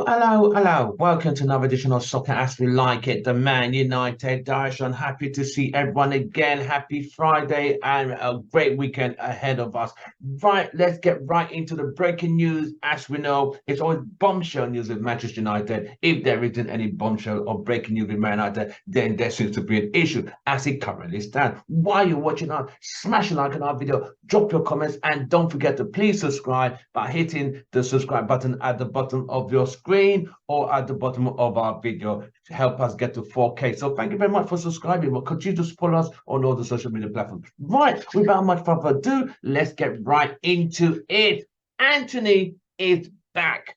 Hello. Welcome to another edition of Soccer As We Like It. The Man United Direction. Happy to see everyone again. Happy Friday and a great weekend ahead of us. Right, let's get right into the breaking news. As we know, it's always bombshell news with Manchester United. If there isn't any bombshell or breaking news with Man United, then there seems to be an issue as it currently stands. While you're watching us, smash a like on our video, drop your comments, and don't forget to please subscribe by hitting the subscribe button at the bottom of your screen or at the bottom of our video to help us get to 4K. So thank you very much for subscribing. We'll continue to follow us on all the social media platforms. Right, without much further ado, let's get right into it. Anthony is back.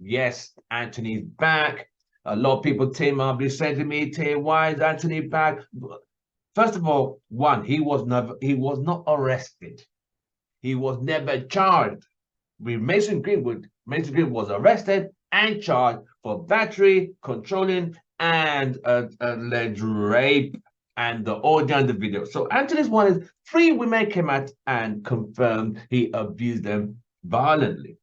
Yes, Anthony's back. A lot of people, Tim, have been saying to me, Tim, why is Anthony back? First of all, he was not arrested. He was never charged with Mason Greenwood. Mason Greenwood was arrested and charged for battery, controlling, and alleged rape, and the audio and the video. So Anthony's one is 3 women came out and confirmed he abused them violently.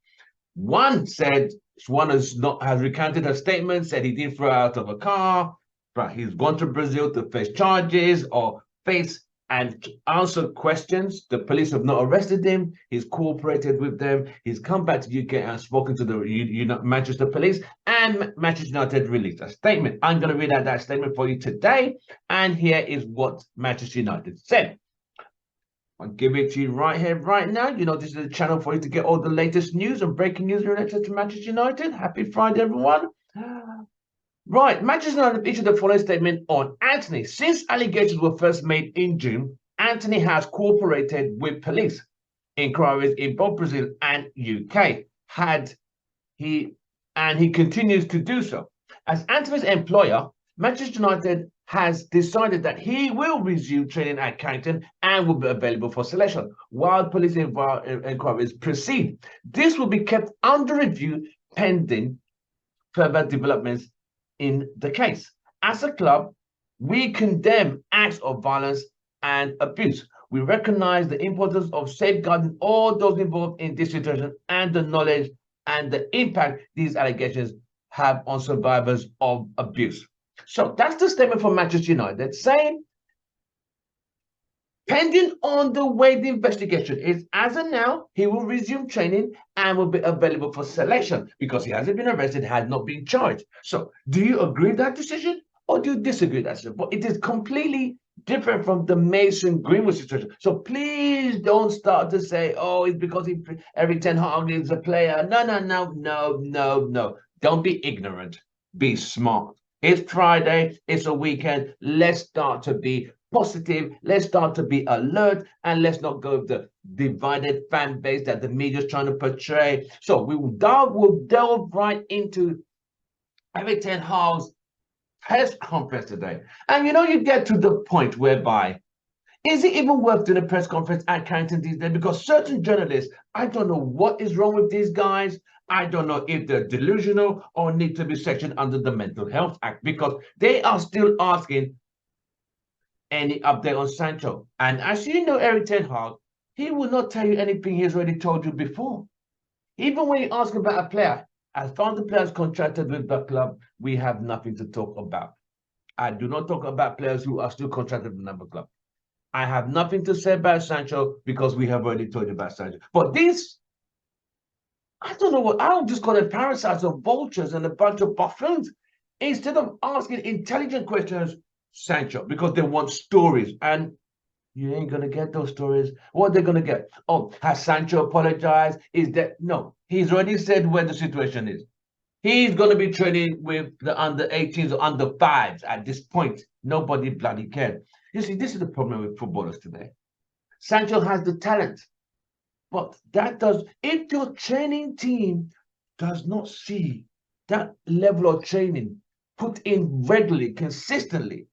One has recanted her statement, said he did throw her out of a car, but he's gone to Brazil to face charges or face and answer questions. The police have not arrested him. He's cooperated with them. He's come back to UK and spoken to the Manchester police, and Manchester United released a statement. I'm going to read out that statement for you today, and here is what Manchester United said. I'll give it to you right here, right now. You know, this is the channel for you to get all the latest news and breaking news related to Manchester United. Happy Friday, everyone. Right, Manchester United issued the following statement on Anthony. Since allegations were first made in June, Anthony has cooperated with police inquiries in both Brazil and UK. He continues to do so. As Anthony's employer, Manchester United has decided that he will resume training at Carrington and will be available for selection while police inquiries proceed. This will be kept under review pending further developments in the case. As a club, we condemn acts of violence and abuse. We recognize the importance of safeguarding all those involved in this situation and the knowledge and the impact these allegations have on survivors of abuse. So that's the statement from Manchester United saying, pending on the way the investigation is, as of now, he will resume training and will be available for selection because he hasn't been arrested, has not been charged. So do you agree with that decision or do you disagree with that decision? But it is completely different from the Mason Greenwood situation. So please don't start to say, oh, it's because every 10 Hag is a player. No. Don't be ignorant. Be smart. It's Friday. It's a weekend. Let's start to be positive, let's start to be alert, and let's not go with the divided fan base that the media is trying to portray. So we'll delve right into Erik ten Hag's press conference today. And you know, you get to the point whereby, is it even worth doing a press conference at Carrington these days? Because certain journalists, I don't know what is wrong with these guys. I don't know if they're delusional or need to be sectioned under the Mental Health Act, because they are still asking any update on Sancho. And as you know, Erik ten Hag, he will not tell you anything he's already told you before. Even when you ask about a player, as far as the players contracted with the club, we have nothing to talk about. I do not talk about players who are still contracted with another club. I have nothing to say about Sancho because we have already told you about Sancho. But this, I don't know what, I'll just call it parasites or vultures and a bunch of buffoons. Instead of asking intelligent questions, Sancho, because they want stories, and you ain't gonna get those stories. What are they gonna get? Oh, has Sancho apologized? Is that no? He's already said where the situation is. He's gonna be training with the under 18s or under 5s at this point. Nobody bloody cares. You see, this is the problem with footballers today. Sancho has the talent, but if your training team does not see that level of training put in regularly, consistently.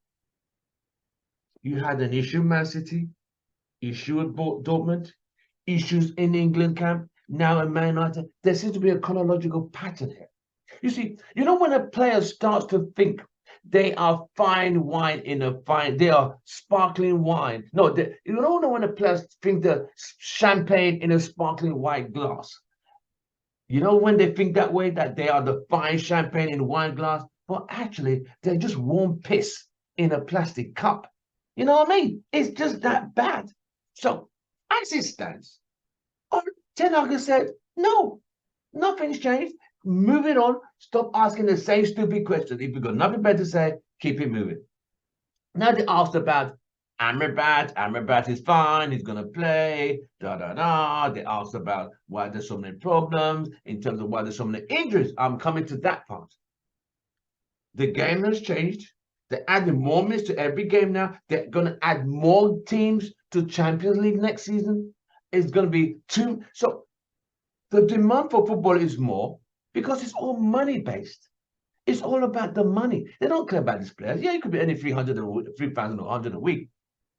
You had an issue in Man City, issue at Dortmund, issues in England camp, now in Man United. There seems to be a chronological pattern here. You see, you know when a player starts to think they are fine wine they are sparkling wine. No, you don't know when a player thinks the champagne in a sparkling wine glass. You know, when they think that way, that they are the fine champagne in wine glass, but actually they're just warm piss in a plastic cup. You know what I mean? It's just that bad. So as it stands, Ten Hag said, no, nothing's changed. Move it on. Stop asking the same stupid questions. If you've got nothing better to say, keep it moving. Now they asked about Amrabat. Amrabat is fine. He's going to play. Da, da, da. They asked about why there's so many problems in terms of why there's so many injuries. I'm coming to that part. The game has changed. They're adding more minutes to every game now. They're going to add more teams to Champions League next season. It's going to be two. So the demand for football is more because it's all money based. It's all about the money. They don't care about these players. Yeah, you could be earning 300 or 3,000 or 100 a week.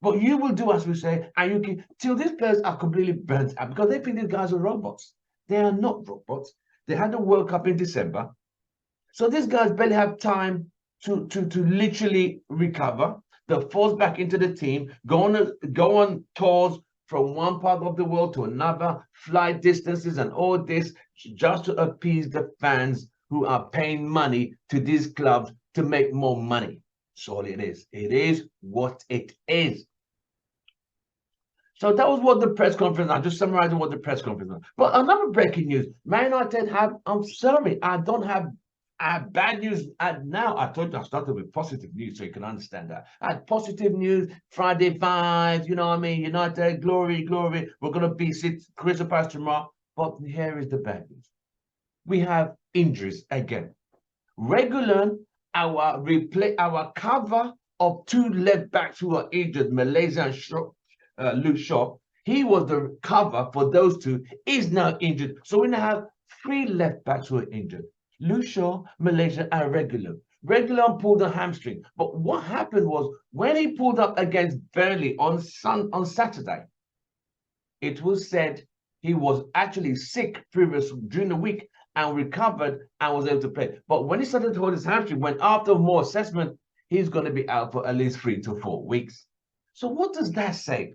But you will do as we say, and you can till these players are completely burnt out because they think these guys are robots. They are not robots. They had the World Cup in December. So these guys barely have time to literally recover. They're forced back into the team, go on tours from one part of the world to another, flight distances and all this just to appease the fans who are paying money to these clubs to make more money. That's all it is. It is what it is. So that was what the press conference. I'm just summarizing what the press conference was. But another breaking news: Man United have. I'm sorry, I don't have bad news now. I told you I started with positive news, so you can understand that. I had positive news. Friday vibes. You know what I mean? United, glory, glory. We're gonna beat Crystal Palace tomorrow. But here is the bad news: we have injuries again. Regular, our cover of two left backs who are injured, Malaysia and Luke Shaw. He was the cover for those two. Is now injured, so we now have three left backs who are injured: Luke Shaw, Malaysia, and Regular. Regular pulled a hamstring, but what happened was when he pulled up against Burnley on Saturday, it was said he was actually sick during the week and recovered and was able to play. But when he started to hold his hamstring, when after more assessment, he's going to be out for at least 3 to 4 weeks. So what does that say?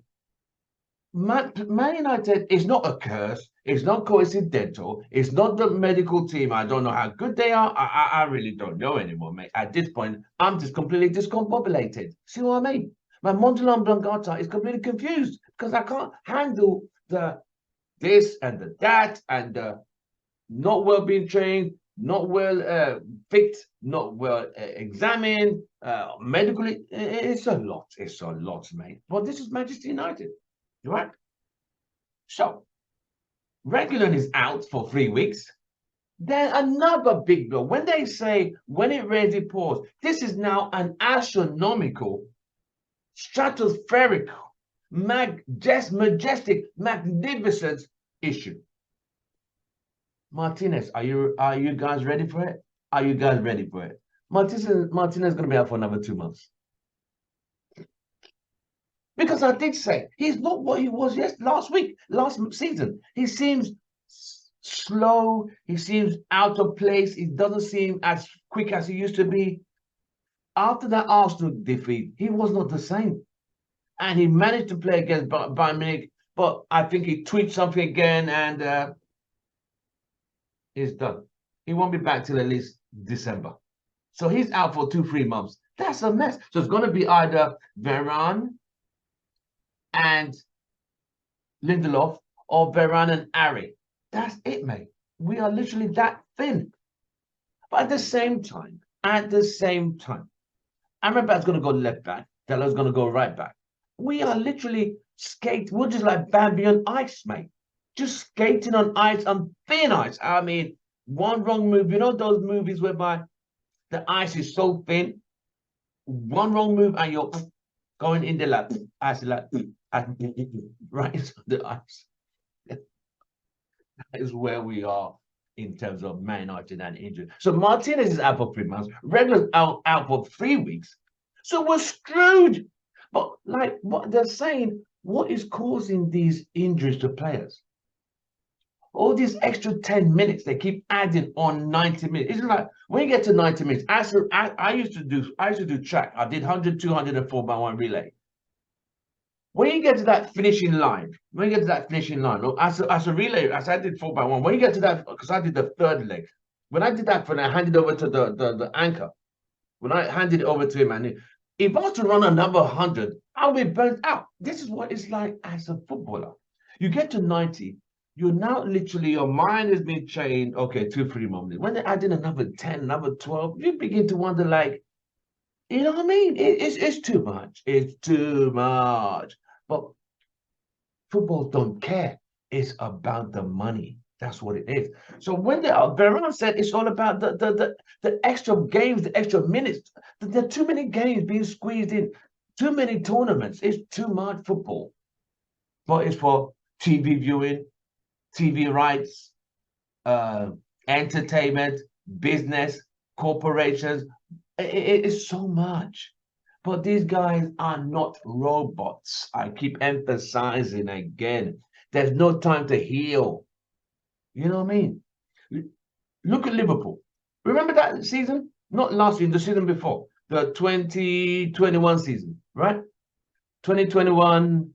Man United is not a curse. It's not coincidental. It's not the medical team. I don't know how good they are. I really don't know anymore, mate. At this point, I'm just completely discombobulated. See what I mean? My Montalon Blangata is completely confused because I can't handle the this and the that and not well being trained, not well fit, not well examined, medically. It's a lot. It's a lot, mate. But this is Manchester United, right? So, Regulon is out for 3 weeks. Then another big blow. When they say, when it rains, it pours, this is now an astronomical, stratospheric, majestic, magnificent issue. Martinez, are you guys ready for it? Are you guys ready for it? Martinez is going to be out for another 2 months. Because I did say he's not what he was last season. He seems slow. He seems out of place. He doesn't seem as quick as he used to be. After that Arsenal defeat, he was not the same. And he managed to play against Bayern Munich, but I think he tweaked something again and he's done. He won't be back till at least December. So he's out for 2-3 months. That's a mess. So it's going to be either Varane and Lindelof or Varane and Ari. That's it, mate. We are literally that thin. But at the same time, Amrabat's going to go left back. Dello's going to go right back. We are literally we're just like Bambi on ice, mate. Just skating on ice, on thin ice. I mean, one wrong move. You know those movies whereby the ice is so thin? One wrong move and you're going in the lap. Ice like right into the ice. That is where we are in terms of Man United and injury. So Martinez is out for 3 months. Regular's out for 3 weeks. So we're screwed. But like what they're saying, what is causing these injuries to players? All these extra 10 minutes they keep adding on 90 minutes. It's like when you get to 90 minutes, I used to do track. I did 100, 200, and 4x1 relay. when you get to that finishing line, look, as a relay, as I did 4x1, when you get to that, because I did the third leg, when I did that, when I handed over to the anchor, when I handed it over to him, and if I was to run another 100, I'll be burnt out. This is what it's like as a footballer. You get to 90, you're now literally, your mind is being trained, okay, 2, 3 more minutes. When they add in another 10, another 12, you begin to wonder, like, you know what I mean? It's too much. It's too much. But football don't care. It's about the money. That's what it is. So when they are, Veron said it's all about the extra games, the extra minutes. There are too many games being squeezed in, too many tournaments. It's too much football. But it's for TV viewing, TV rights, uh, entertainment, business, corporations. It's so much. But these guys are not robots. I keep emphasizing again. There's no time to heal. You know what I mean? Look at Liverpool. Remember that season? Not last season, the season before. The 2021 season, right? 2021,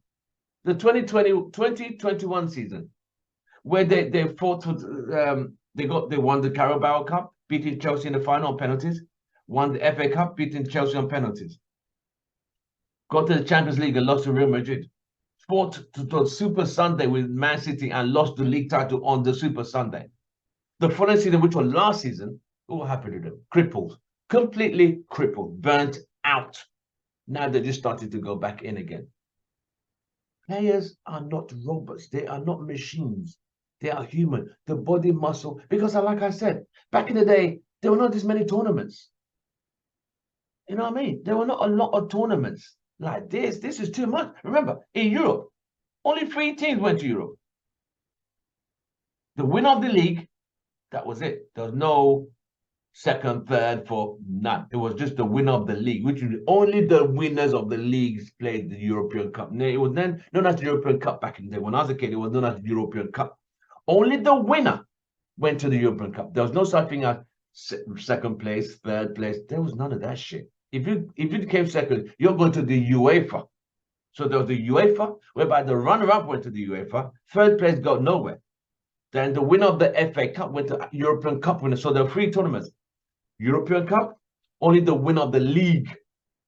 the 2021 season, where they fought with, they won the Carabao Cup, beating Chelsea in the final on penalties, won the FA Cup, beating Chelsea on penalties. Got to the Champions League and lost to Real Madrid. Fought to Super Sunday with Man City and lost the league title on the Super Sunday. The following season, which was last season, what happened to them? Crippled. Completely crippled. Burnt out. Now they're just starting to go back in again. Players are not robots. They are not machines. They are human. The body muscle. Because like I said, back in the day, there were not this many tournaments. You know what I mean? There were not a lot of tournaments like this. This is too much. Remember, in Europe, only 3 teams went to Europe. The winner of the league, that was it. There was no second, third, fourth, none. It was just the winner of the league, which only the winners of the leagues played the European Cup. It was then known as the European Cup back in the day. When I was a kid, it was known as the European Cup. Only the winner went to the European Cup. There was no such thing as second place, third place. There was none of that shit. If you came second, you're going to the UEFA. So there was the UEFA, whereby the runner-up went to the UEFA, third place got nowhere. Then the winner of the FA Cup went to European Cup winner. So there were 3 tournaments. European Cup, only the winner of the league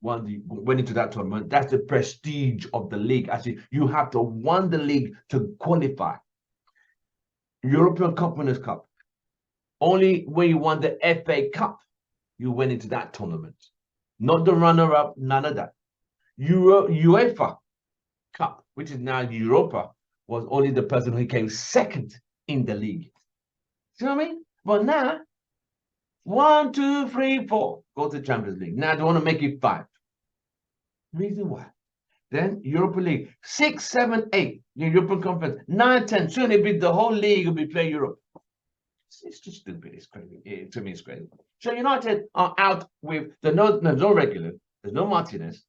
went into that tournament. That's the prestige of the league. Actually, you have to win the league to qualify. European Cup Winners' Cup. Only when you won the FA Cup, you went into that tournament. Not the runner-up, none of that. UEFA Cup, which is now Europa, was only the person who came second in the league. See what I mean? But now, 1, 2, 3, 4, go to Champions League. Now they want to make it 5. Reason why? Then Europa League, 6, 7, 8, the European Conference, 9, 10. Soon it'll be the whole league will be playing Europe. It's just stupid. It's crazy. To me, it's crazy. So United are out with there's no regular, there's no Martinez,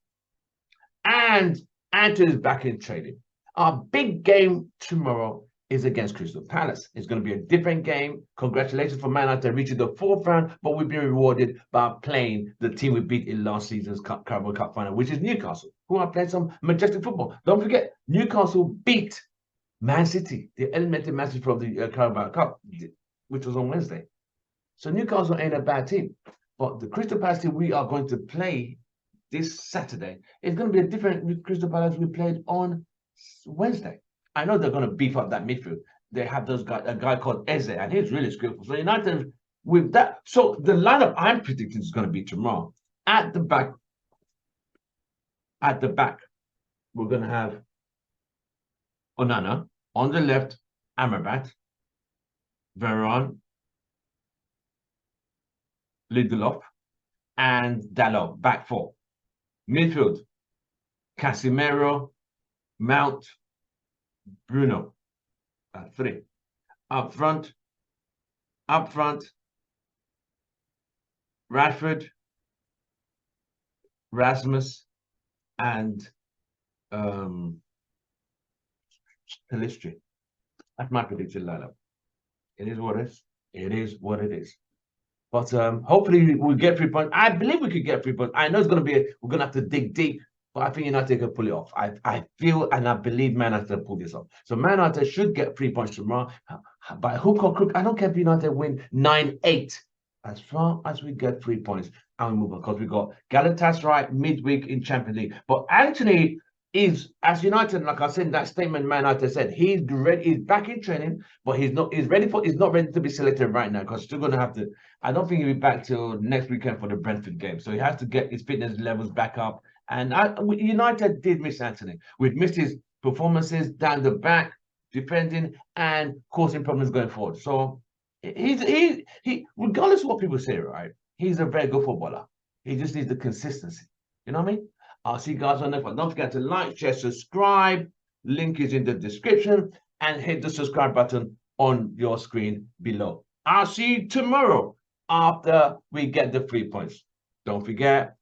and Antony is back in training. Our big game tomorrow is against Crystal Palace. It's going to be a different game. Congratulations for Man United reaching the 4th round, but we've been rewarded by playing the team we beat in last season's Carabao Cup final, which is Newcastle, who are playing some majestic football. Don't forget, Newcastle beat Man City. They eliminated Man City from the Carabao Cup, which was on Wednesday. So Newcastle ain't a bad team. But the Crystal Palace team we are going to play this Saturday is going to be a different Crystal Palace we played on Wednesday. I know they're going to beef up that midfield. They have a guy called Eze, and he's really skillful. So United, with that, so the lineup I'm predicting is going to be tomorrow. At the back, we're going to have Onana. On the left, Amrabat, Veron, Lindelof, and Dalot, back 4. Midfield, Casemiro, Mount, Bruno, 3. Up front, Rashford, Rasmus, and Pelistri. That's my prediction lineup. It is what it is. It is what it is. But hopefully we'll get 3 points. I believe we could get 3 points. I know it's going to be, we're going to have to dig deep. but I think United can pull it off. I feel and I believe Man United will pull this off. So Man United should get 3 points tomorrow. By hook or crook, I don't care if United win 9-8. As far as we get 3 points and we move on, because we got Galatasaray midweek in Champions League. But Anthony is, as United, like I said in that statement, Man United said he's ready, he's back in training, but he's not ready to be selected right now, because still gonna have to. I don't think he'll be back till next weekend for the Brentford game. So he has to get his fitness levels back up. And United did miss Anthony. We've missed his performances down the back, defending and causing problems going forward. So he regardless of what people say, right? He's a very good footballer. He just needs the consistency. You know what I mean? I'll see you guys on next one. Don't forget to like, share, subscribe. Link is in the description, and hit the subscribe button on your screen below. I'll see you tomorrow after we get the 3 points. Don't forget,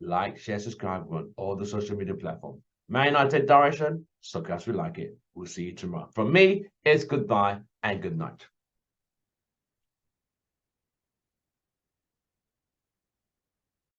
like, share, subscribe on all the social media platforms. Man United direction, soccer as we like it. We'll see you tomorrow. From me, it's goodbye and good night.